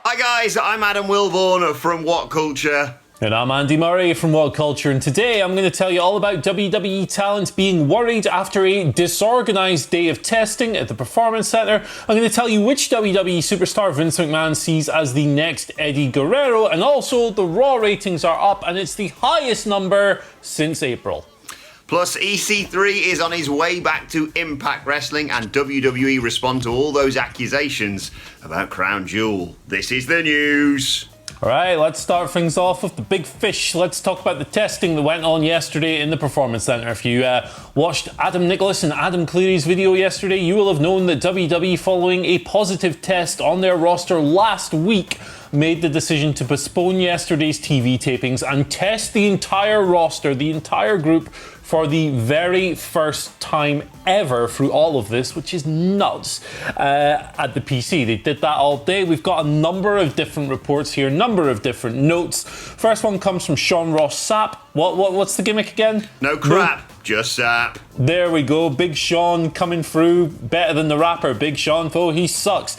Hi guys, I'm Adam Wilborn from WhatCulture. And I'm Andy Murray from WhatCulture, and today I'm going to tell you all about WWE talent being worried after a disorganised day of testing at the Performance Centre. I'm going to tell you which WWE superstar Vince McMahon sees as the next Eddie Guerrero, and also the Raw ratings are up, and it's the highest number since April. Plus, EC3 is on his way back to Impact Wrestling, and WWE respond to all those accusations about Crown Jewel. This is the news. Alright, let's start things off with the big fish. Let's talk about the testing that went on yesterday in the Performance Centre. If you watched Adam Nicholas and Adam Cleary's video yesterday, you will have known that WWE, following a positive test on their roster last week, made the decision to postpone yesterday's TV tapings and test the entire roster, the entire group, for the very first time ever through all of this, which is nuts, at the PC. They did that all day. We've got a number of different reports here, number of different notes. First one comes from Sean Ross Sapp. What's the gimmick again? No crap, just sap. There we go, Big Sean coming through, better than the rapper Big Sean, though he sucks.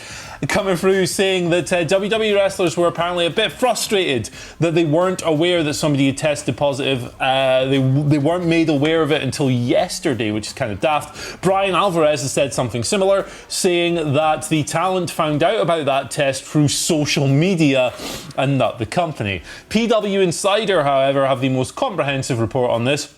Coming through saying that WWE wrestlers were apparently a bit frustrated that they weren't aware that somebody had tested positive. They weren't made aware of it until yesterday, which is kind of daft. Brian Alvarez has said something similar, saying that the talent found out about that test through social media and not the company. PW Insider, however, have the most comprehensive report on this.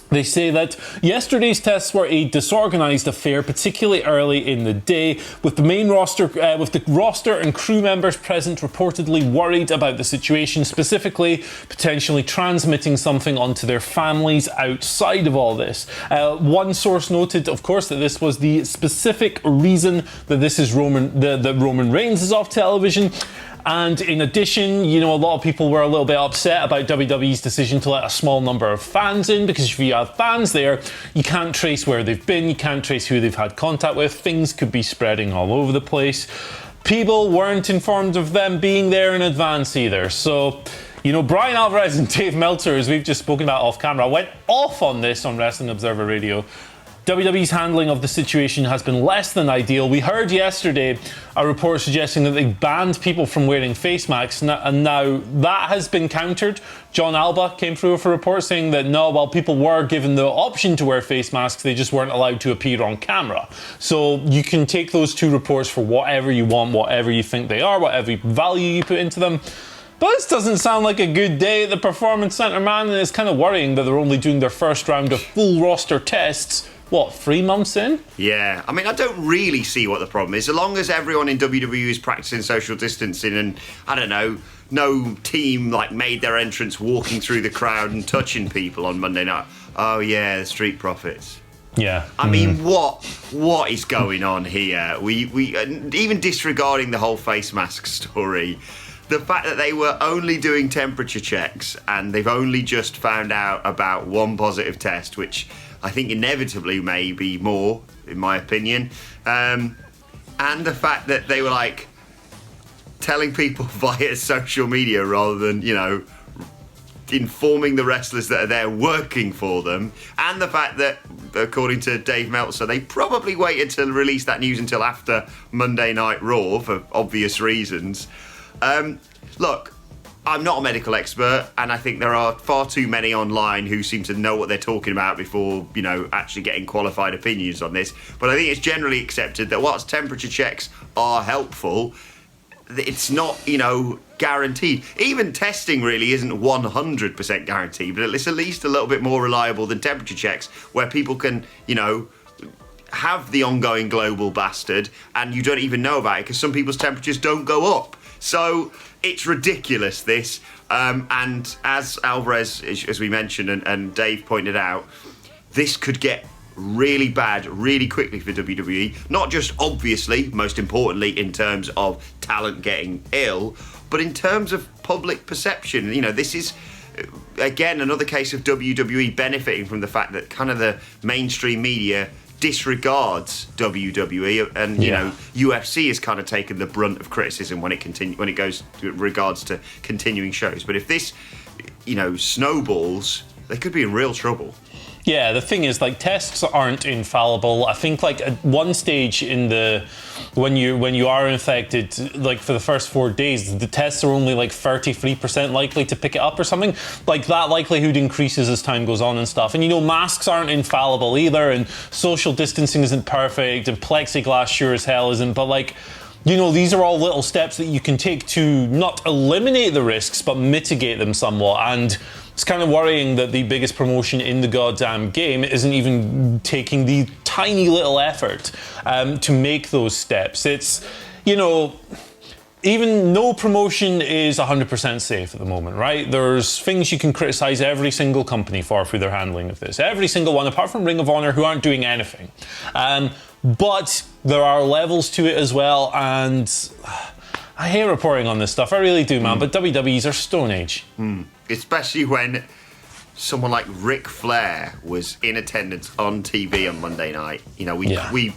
They say that yesterday's tests were a disorganised affair, particularly early in the day, with the main roster, with the roster and crew members present reportedly worried about the situation, specifically potentially transmitting something onto their families outside of all this. One source noted, of course, that this was the specific reason that this is that Roman Reigns is off television. And in addition, a lot of people were a little bit upset about WWE's decision to let a small number of fans in, because if you have fans there, you can't trace where they've been, you can't trace who they've had contact with, things could be spreading all over the place. People weren't informed of them being there in advance either. So, Brian Alvarez and Dave Meltzer, as we've just spoken about off camera, went off on this on Wrestling Observer Radio. WWE's handling of the situation has been less than ideal. We heard yesterday a report suggesting that they banned people from wearing face masks, and now that has been countered. John Alba came through with a report saying that no, while people were given the option to wear face masks, they just weren't allowed to appear on camera. So you can take those two reports for whatever you want, whatever you think they are, whatever value you put into them. But this doesn't sound like a good day at the Performance Centre, man, and it's kind of worrying that they're only doing their first round of full roster tests 3 months in? Yeah, I mean, I don't really see what the problem is. As long as everyone in WWE is practicing social distancing and, I don't know, no team made their entrance walking through the crowd and touching people on Monday night. Oh yeah, the Street Profits. Yeah. I mean, what is going on here? We even disregarding the whole face mask story, the fact that they were only doing temperature checks and they've only just found out about one positive test, which I think inevitably may be more, in my opinion. And the fact that they were telling people via social media rather than, informing the wrestlers that are there working for them. And the fact that, according to Dave Meltzer, they probably waited to release that news until after Monday Night Raw for obvious reasons. Look, I'm not a medical expert, and I think there are far too many online who seem to know what they're talking about before, actually getting qualified opinions on this. But I think it's generally accepted that whilst temperature checks are helpful, it's not, guaranteed. Even testing really isn't 100% guaranteed, but it's at least a little bit more reliable than temperature checks, where people can, have the ongoing global bastard, and you don't even know about it because some people's temperatures don't go up. So it's ridiculous, this. And as Alvarez, as we mentioned, and Dave pointed out, this could get really bad really quickly for WWE. Not just, obviously, most importantly, in terms of talent getting ill, but in terms of public perception. This is, again, another case of WWE benefiting from the fact that kind of the mainstream media disregards WWE, and UFC has kind of taken the brunt of criticism when it goes to regards to continuing shows. But if this, snowballs, they could be in real trouble. Yeah, the thing is, like, tests aren't infallible. I think, like, at one stage when you are infected, like, for the first 4 days, the tests are only like 33% likely to pick it up or something. Like, that likelihood increases as time goes on and stuff. And, you know, masks aren't infallible either, and social distancing isn't perfect, and plexiglass sure as hell isn't. But, like, you know, these are all little steps that you can take to not eliminate the risks, but mitigate them somewhat. And it's kind of worrying that the biggest promotion in the goddamn game isn't even taking the tiny little effort to make those steps. It's, you know, even no promotion is 100% safe at the moment, right? There's things you can criticize every single company for through their handling of this. Every single one, apart from Ring of Honor, who aren't doing anything. But there are levels to it as well, and I hate reporting on this stuff. I really do, man. But WWEs are Stone Age. Especially when someone like Ric Flair was in attendance on TV on Monday night. You know, we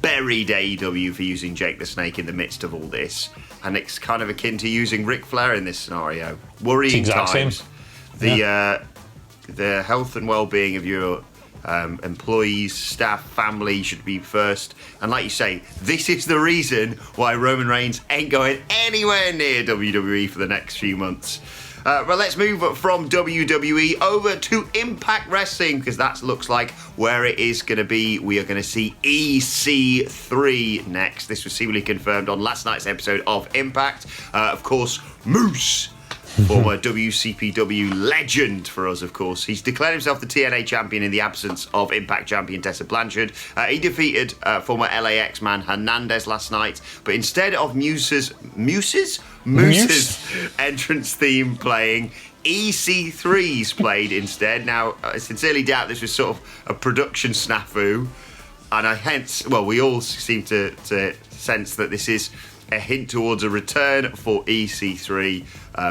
buried AEW for using Jake the Snake in the midst of all this, and it's kind of akin to using Ric Flair in this scenario. Worrying times. The health and well-being of your employees, staff, family should be first. And like you say, this is the reason why Roman Reigns ain't going anywhere near WWE for the next few months. But let's move from WWE over to Impact Wrestling, because that looks like where it is going to be. We are going to see EC3 next. This was seemingly confirmed on last night's episode of Impact. Of course, Moose, former WCPW legend for us, of course. He's declared himself the TNA champion in the absence of Impact champion Tessa Blanchard. He defeated former LAX man Hernandez last night, but instead of Moose's entrance theme playing, EC3's played instead. Now, I sincerely doubt this was sort of a production snafu, and we all seem to sense that this is a hint towards a return for EC3,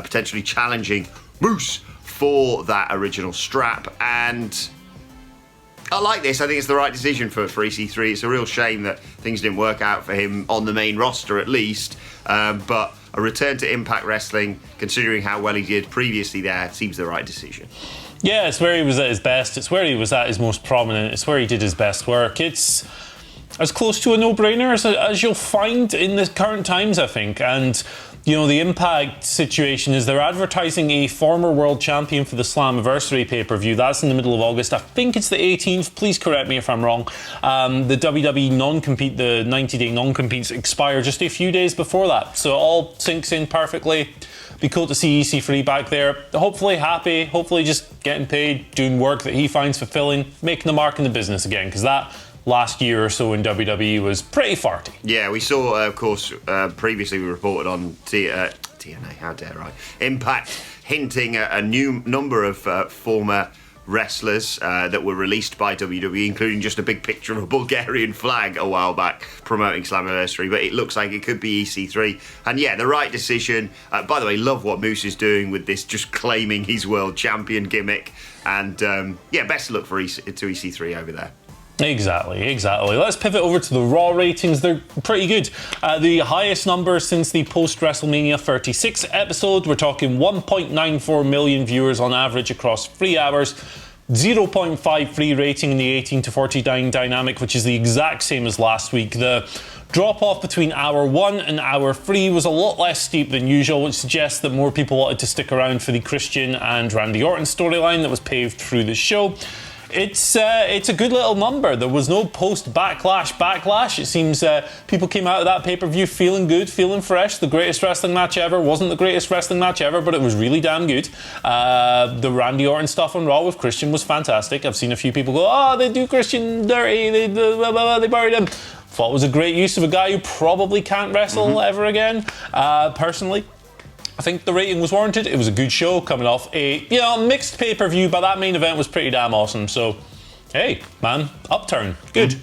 potentially challenging Moose for that original strap. And I like this. I think it's the right decision for EC3. It's a real shame that things didn't work out for him on the main roster, at least. But a return to Impact Wrestling, considering how well he did previously there, seems the right decision. Yeah, it's where he was at his best. It's where he was at his most prominent. It's where he did his best work. It's as close to a no-brainer as you'll find in the current times, I think. And, you know, the Impact situation is they're advertising a former world champion for the Slammiversary pay-per-view. That's in the middle of August. I think it's the 18th. Please correct me if I'm wrong. The WWE non-compete, the 90-day non-competes expire just a few days before that. So it all sinks in perfectly. Be cool to see EC3 back there. Hopefully happy, hopefully just getting paid, doing work that he finds fulfilling, making the mark in the business again, because that last year or so in WWE was pretty farty. Yeah, we saw, of course, previously we reported on TNA, how dare I, Impact hinting at a new number of former wrestlers that were released by WWE, including just a big picture of a Bulgarian flag a while back promoting Slammiversary, but it looks like it could be EC3. And yeah, the right decision. By the way, love what Moose is doing with this, just claiming his world champion gimmick. And yeah, best of luck to EC3 over there. Exactly. Let's pivot over to the Raw ratings. They're pretty good. The highest number since the post-WrestleMania 36 episode. We're talking 1.94 million viewers on average across 3 hours. 0.53 rating in the 18 to 49 dynamic, which is the exact same as last week. The drop-off between hour 1 and hour 3 was a lot less steep than usual, which suggests that more people wanted to stick around for the Christian and Randy Orton storyline that was paved through the show. It's a good little number. There was no post-backlash. It seems people came out of that pay-per-view feeling good, feeling fresh. The greatest wrestling match ever. Wasn't the greatest wrestling match ever, but it was really damn good. The Randy Orton stuff on Raw with Christian was fantastic. I've seen a few people go, they do Christian dirty, they buried him. Thought it was a great use of a guy who probably can't wrestle ever again. Personally, I think the rating was warranted. It was a good show coming off a mixed pay-per-view, but that main event was pretty damn awesome. So, hey, man, upturn. Good.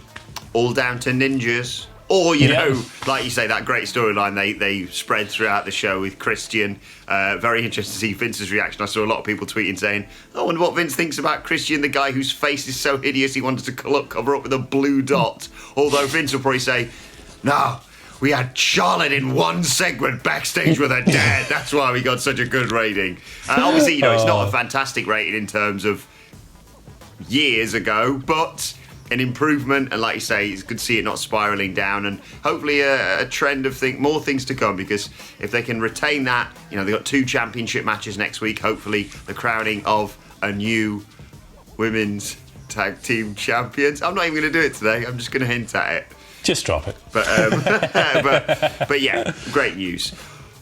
All down to ninjas. Or, you know, like you say, that great storyline they spread throughout the show with Christian. Very interesting to see Vince's reaction. I saw a lot of people tweeting saying, I wonder what Vince thinks about Christian, the guy whose face is so hideous he wanted to cover up with a blue dot. Although Vince will probably say, no, we had Charlotte in one segment backstage with her dad. That's why we got such a good rating. Obviously, it's not a fantastic rating in terms of years ago, but an improvement, and like you say, it's good to see it not spiralling down, and hopefully a trend of more things to come, because if they can retain that, they've got 2 championship matches next week, hopefully the crowning of a new women's tag team champions. I'm not even going to do it today, I'm just going to hint at it. Just drop it. But but yeah, great news.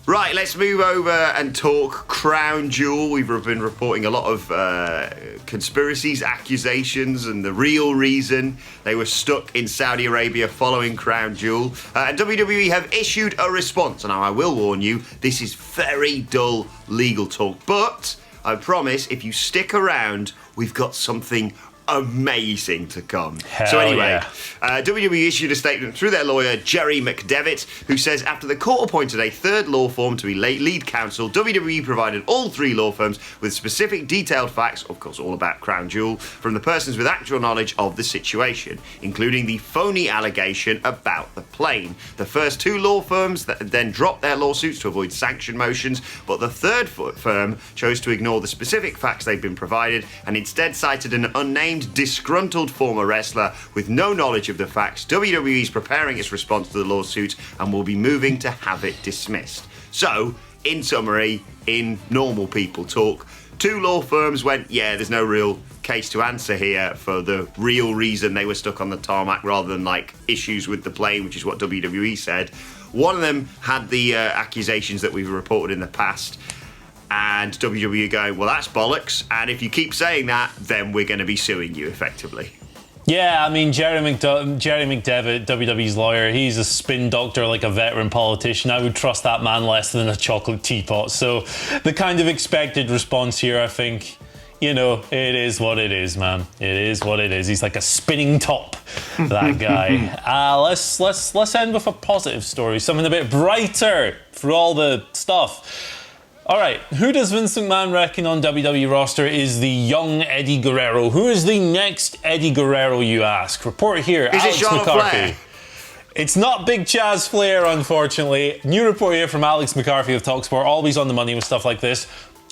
Right, let's move over and talk Crown Jewel. We've been reporting a lot of conspiracies, accusations, and the real reason they were stuck in Saudi Arabia following Crown Jewel. And WWE have issued a response. And now I will warn you, this is very dull legal talk. But I promise, if you stick around, we've got something amazing to come. So anyway, WWE issued a statement through their lawyer Jerry McDevitt, who says after the court appointed a third law firm to be lead counsel, WWE provided all 3 law firms with specific detailed facts, of course all about Crown Jewel, from the persons with actual knowledge of the situation, including the phony allegation about the plane. The first 2 law firms then dropped their lawsuits to avoid sanction motions, but the third firm chose to ignore the specific facts they'd been provided and instead cited an unnamed disgruntled former wrestler with no knowledge of the facts. WWE is preparing its response to the lawsuit and will be moving to have it dismissed. So, in summary, in normal people talk, 2 law firms went, yeah, there's no real case to answer here for the real reason they were stuck on the tarmac rather than issues with the plane, which is what WWE said. One of them had the accusations that we've reported in the past, and WWE going, well, that's bollocks, and if you keep saying that, then we're going to be suing you, effectively. Yeah, I mean, Jerry McDevitt, WWE's lawyer, he's a spin doctor like a veteran politician. I would trust that man less than a chocolate teapot. So the kind of expected response here, I think, it is what it is, man. It is what it is. He's like a spinning top, that guy. Let's end with a positive story, something a bit brighter for all the stuff. All right, who does Vince McMahon reckon on WWE roster is the young Eddie Guerrero? Who is the next Eddie Guerrero, you ask? Report here, is Alex McCarthy. It's not Big Chaz Flair, unfortunately. New report here from Alex McCarthy of TalkSport, always on the money with stuff like this.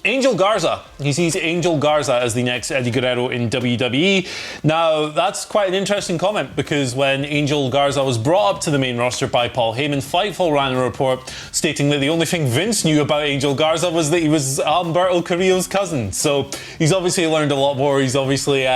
Angel Garza. He sees Angel Garza as the next Eddie Guerrero in WWE. Now, that's quite an interesting comment, because when Angel Garza was brought up to the main roster by Paul Heyman, Fightful ran a report stating that the only thing Vince knew about Angel Garza was that he was Humberto Carrillo's cousin. So he's obviously learned a lot more. He's obviously...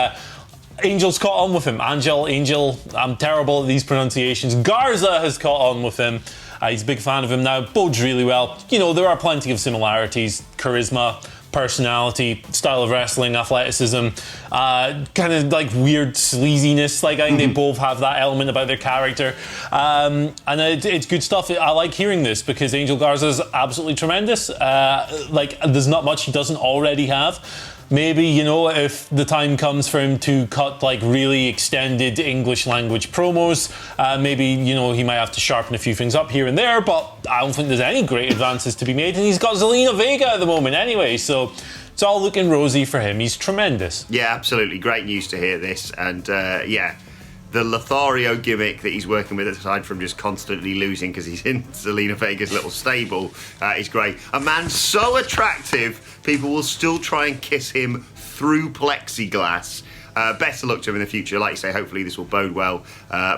Angel's caught on with him. Angel, I'm terrible at these pronunciations. Garza has caught on with him. He's a big fan of him now. Bodes really well. There are plenty of similarities. Charisma, personality, style of wrestling, athleticism, kind of weird sleaziness. I think they both have that element about their character. And it's good stuff. I like hearing this, because Angel Garza is absolutely tremendous. There's not much he doesn't already have. Maybe, if the time comes for him to cut really extended English language promos, maybe, he might have to sharpen a few things up here and there, but I don't think there's any great advances to be made. And he's got Zelina Vega at the moment anyway, so it's all looking rosy for him. He's tremendous. Yeah, absolutely. Great news to hear this. And the Lothario gimmick that he's working with, aside from just constantly losing because he's in Zelina Vega's little stable, is great. A man so attractive, people will still try and kiss him through plexiglass. Best of luck to him in the future. Like you say, hopefully this will bode well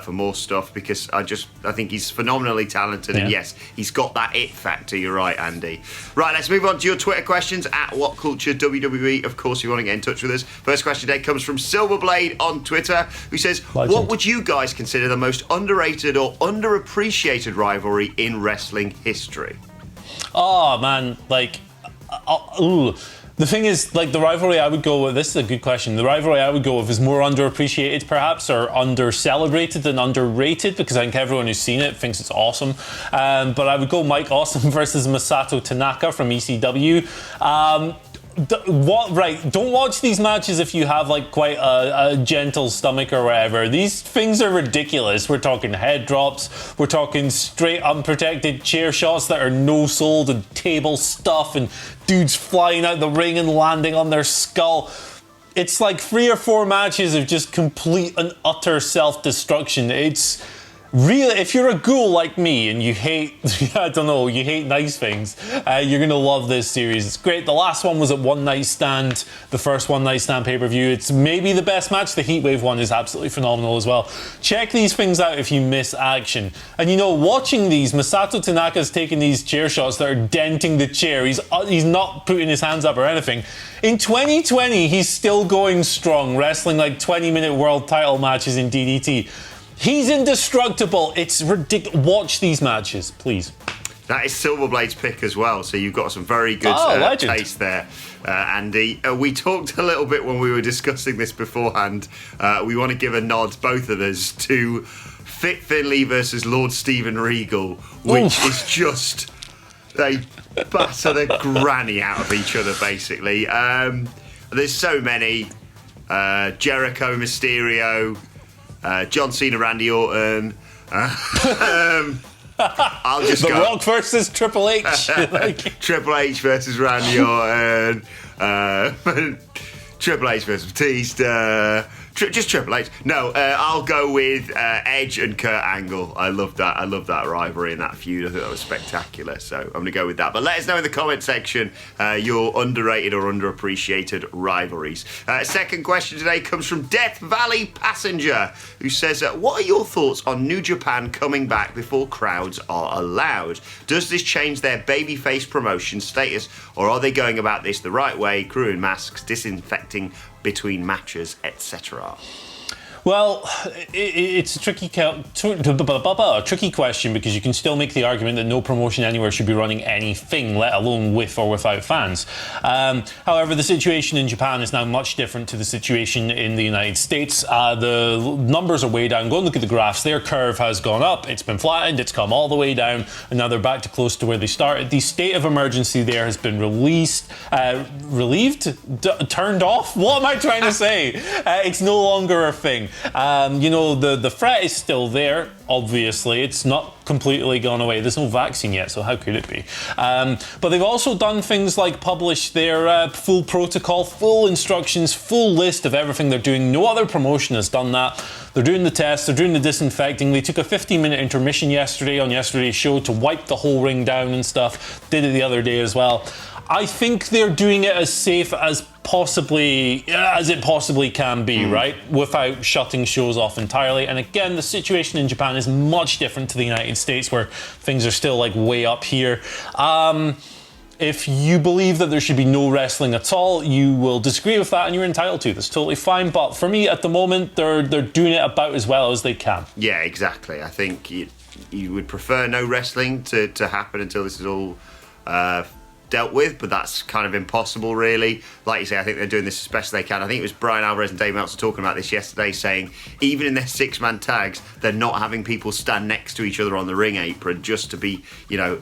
for more stuff, because I think he's phenomenally talented, and yes, he's got that it factor. You're right, Andy. Right, let's move on to your Twitter questions at WhatCulture WWE. Of course, if you want to get in touch with us. First question today comes from Silverblade on Twitter, who says, what would you guys consider the most underrated or underappreciated rivalry in wrestling history? Oh, man, the thing is, the rivalry I would go with, this is a good question, the rivalry I would go with is more underappreciated perhaps, or under-celebrated than underrated, because I think everyone who's seen it thinks it's awesome. But I would go Mike Awesome versus Masato Tanaka from ECW. Don't watch these matches if you have quite a gentle stomach or whatever. These things are ridiculous. We're talking head drops, we're talking straight unprotected chair shots that are no-sold, and table stuff, and dudes flying out the ring and landing on their skull. It's 3 or 4 matches of just complete and utter self-destruction. Really, if you're a ghoul like me and you hate, I don't know, you hate nice things, you're going to love this series. It's great. The last one was at One Night Stand, the first One Night Stand pay-per-view. It's maybe the best match. The Heatwave one is absolutely phenomenal as well. Check these things out if you miss action. And watching these, Masato Tanaka's taking these chair shots that are denting the chair. He's not putting his hands up or anything. In 2020, he's still going strong, wrestling like 20-minute world title matches in DDT. He's indestructible. It's ridiculous. Watch these matches, please. That is Silverblade's pick as well, so you've got some very good taste there, Andy. We talked a little bit when we were discussing this beforehand. We want to give a nod, both of us, to Fit Finlay versus Lord Steven Regal, which is just... They batter the granny out of each other, basically. There's so many. Jericho, Mysterio... John Cena, Randy Orton. I'll just go. The Rock versus Triple H. Triple H versus Randy Orton. Triple H versus Batista. Just Triple H. No, I'll go with Edge and Kurt Angle. I love that. I love that rivalry and that feud. I think that was spectacular. So I'm going to go with that. But let us know in the comment section your underrated or underappreciated rivalries. Second question today comes from Death Valley Passenger, who says, what are your thoughts on New Japan coming back before crowds are allowed? Does this change their babyface promotion status, or are they going about this the right way, crew in masks, disinfecting between matches, etc.? Well, it's a tricky question, because you can still make the argument that no promotion anywhere should be running anything, let alone with or without fans. However, the situation in Japan is now much different to the situation in the United States. The numbers are way down. Go and look at the graphs. Their curve has gone up. It's been flattened. It's come all the way down. And now they're back to close to where they started. The state of emergency there has been turned off? What am I trying to say? It's no longer a thing. The threat is still there, obviously. It's not completely gone away. There's no vaccine yet, so how could it be? But they've also done things like publish their full protocol, full instructions, full list of everything they're doing. No other promotion has done that. They're doing the tests, they're doing the disinfecting. They took a 15-minute intermission yesterday on yesterday's show to wipe the whole ring down and stuff. Did it the other day as well. I think they're doing it as safe as it possibly can be, right? Without shutting shows off entirely. And again, the situation in Japan is much different to the United States, where things are still like way up here. If you believe that there should be no wrestling at all, you will disagree with that, and you're entitled to. That's totally fine. But for me, at the moment, they're doing it about as well as they can. Yeah, exactly. I think you would prefer no wrestling to happen until this is all dealt with, but that's kind of impossible, really. Like you say, I think they're doing this as best they can. I think it was Brian Alvarez and Dave Meltzer talking about this yesterday, saying even in their six-man tags, they're not having people stand next to each other on the ring apron, just to be,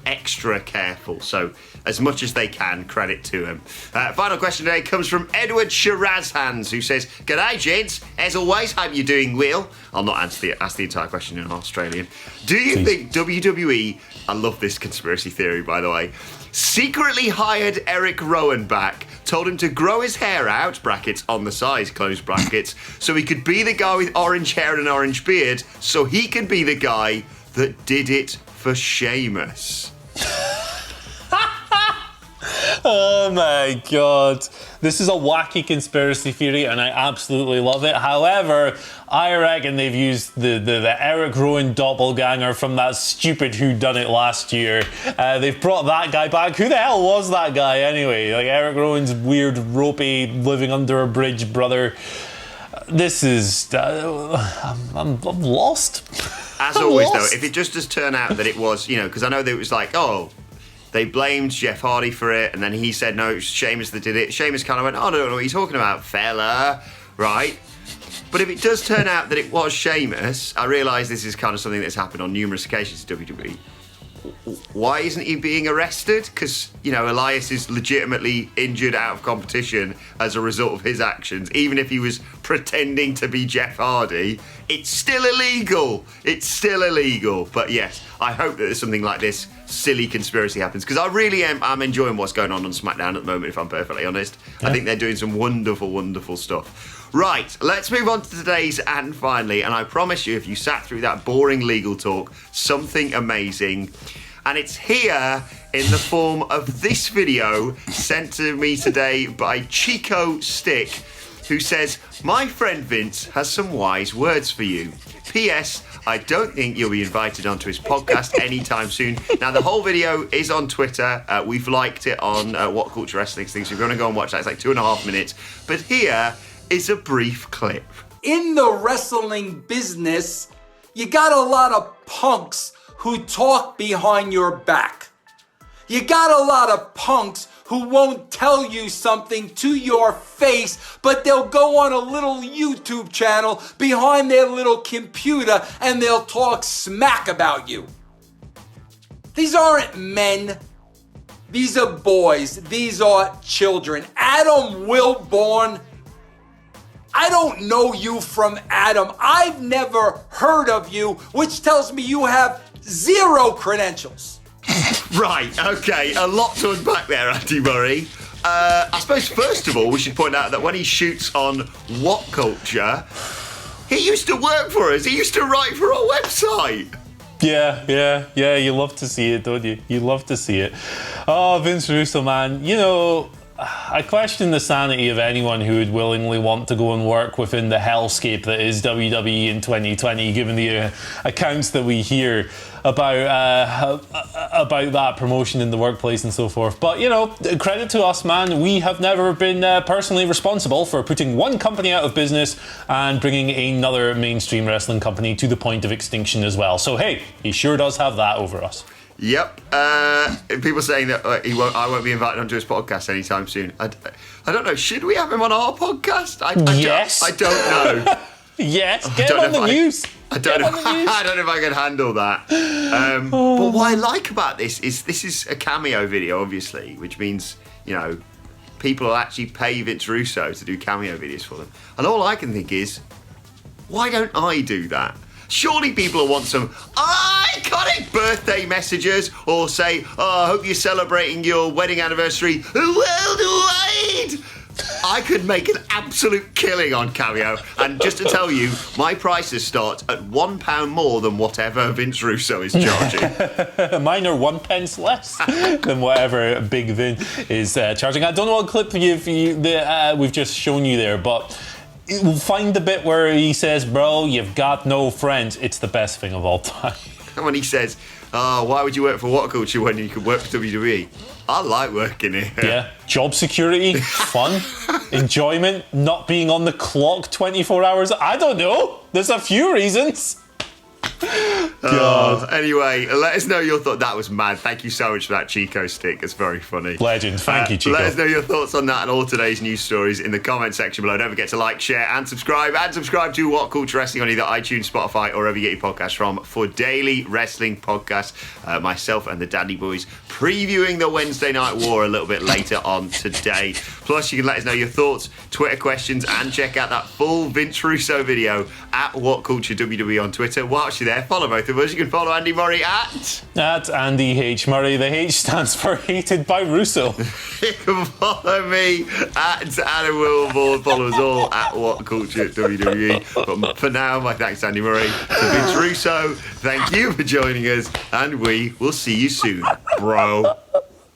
extra careful. So as much as they can, credit to them. Final question today comes from Edward Shirazhands, who says, "G'day, gents. As always, hope you're doing well." I'll not ask the entire question in Australian. Do you think WWE, I love this conspiracy theory, by the way, secretly hired Eric Rowan back, told him to grow his hair out, brackets, on the sides, close brackets, so he could be the guy with orange hair and an orange beard, so he could be the guy that did it for Sheamus? Oh my god. This is a wacky conspiracy theory, and I absolutely love it. However, I reckon they've used the Eric Rowan doppelganger from that stupid whodunit last year. They've brought that guy back. Who the hell was that guy anyway? Like Eric Rowan's weird, ropey, living under a bridge brother. This is... I'm lost. As always, though, if it just does turn out that it was, because I know that it was like, they blamed Jeff Hardy for it, and then he said, no, it was Sheamus that did it. Sheamus kind of went, I don't know what you're talking about, fella, right? But if it does turn out that it was Sheamus, I realise this is kind of something that's happened on numerous occasions in WWE. Why isn't he being arrested? Because, Elias is legitimately injured out of competition as a result of his actions. Even if he was pretending to be Jeff Hardy, it's still illegal. It's still illegal. But yes, I hope that there's something like this silly conspiracy happens, because I really I'm enjoying what's going on SmackDown at the moment, if I'm perfectly honest. I think they're doing some wonderful, wonderful stuff. Right, let's move on to today's and finally. And I promise you, if you sat through that boring legal talk, something amazing. And it's here in the form of this video sent to me today by Chico Stick, who says, "My friend Vince has some wise words for you. P.S. I don't think you'll be invited onto his podcast anytime soon." Now, the whole video is on Twitter. We've liked it on WhatCulture Wrestling things. So if you're going to go and watch that, it's like 2.5 minutes. But here is a brief clip. In the wrestling business, you got a lot of punks who talk behind your back. You got a lot of punks who won't tell you something to your face, but they'll go on a little YouTube channel behind their little computer and they'll talk smack about you. These aren't men. These are boys. These are children. Adam Wilborn, I don't know you from Adam. I've never heard of you, which tells me you have 0 credentials. Right, okay, a lot to unpack there, Andy Murray. I suppose, first of all, we should point out that when he shoots on WhatCulture, he used to work for us. He used to write for our website. Yeah, you love to see it, don't you? You love to see it. Oh, Vince Russo, man, you know, I question the sanity of anyone who would willingly want to go and work within the hellscape that is WWE in 2020, given the accounts that we hear about that promotion in the workplace and so forth. But, you know, credit to us, man. We have never been personally responsible for putting one company out of business and bringing another mainstream wrestling company to the point of extinction as well. So, hey, he sure does have that over us. Yep. People saying that I won't be invited onto his podcast anytime soon. I don't know. Should we have him on our podcast? Yes. I don't know. Yes. Get him on the news. I don't know. I don't know if I can handle that. But what I like about this is a cameo video, obviously, which means, you know, people will actually pay Vince Russo to do cameo videos for them. And all I can think is, why don't I do that? Surely people will want some iconic birthday messages or say, "Oh, I hope you're celebrating your wedding anniversary worldwide." I could make an absolute killing on Cameo. And just to tell you, my prices start at £1 more than whatever Vince Russo is charging. Mine are 1 pence less than whatever Big Vin is charging. I don't know what clip we've just shown you there, but find the bit where he says, "Bro, you've got no friends." It's the best thing of all time. When he says, "Oh, why would you work for WhatCulture when you could work for WWE?" I like working here. Yeah, job security, fun, enjoyment, not being on the clock 24 hours. I don't know. There's a few reasons. God. Anyway, let us know your thoughts. That was mad. Thank you so much for that Chico stick. It's very funny. Legend. Thank you, Chico. Let us know your thoughts on that and all today's news stories in the comment section below. Don't forget to like, share, and subscribe. And subscribe to WhatCulture Wrestling on either iTunes, Spotify, or wherever you get your podcasts from for daily wrestling podcasts. Myself and the Dandy Boys previewing the Wednesday Night War a little bit later on today. Plus, you can let us know your thoughts, Twitter questions, and check out that full Vince Russo video at WhatCulture WWE on Twitter. Whilst you're there, follow both of us. You can follow Andy Murray at Andy H. Murray. The H stands for hated by Russo. You can follow me at Adam Wilborn. Follow us all at WhatCulture WWE. But for now, my thanks to Andy Murray, to Vince Russo. Thank you for joining us, and we will see you soon, bro.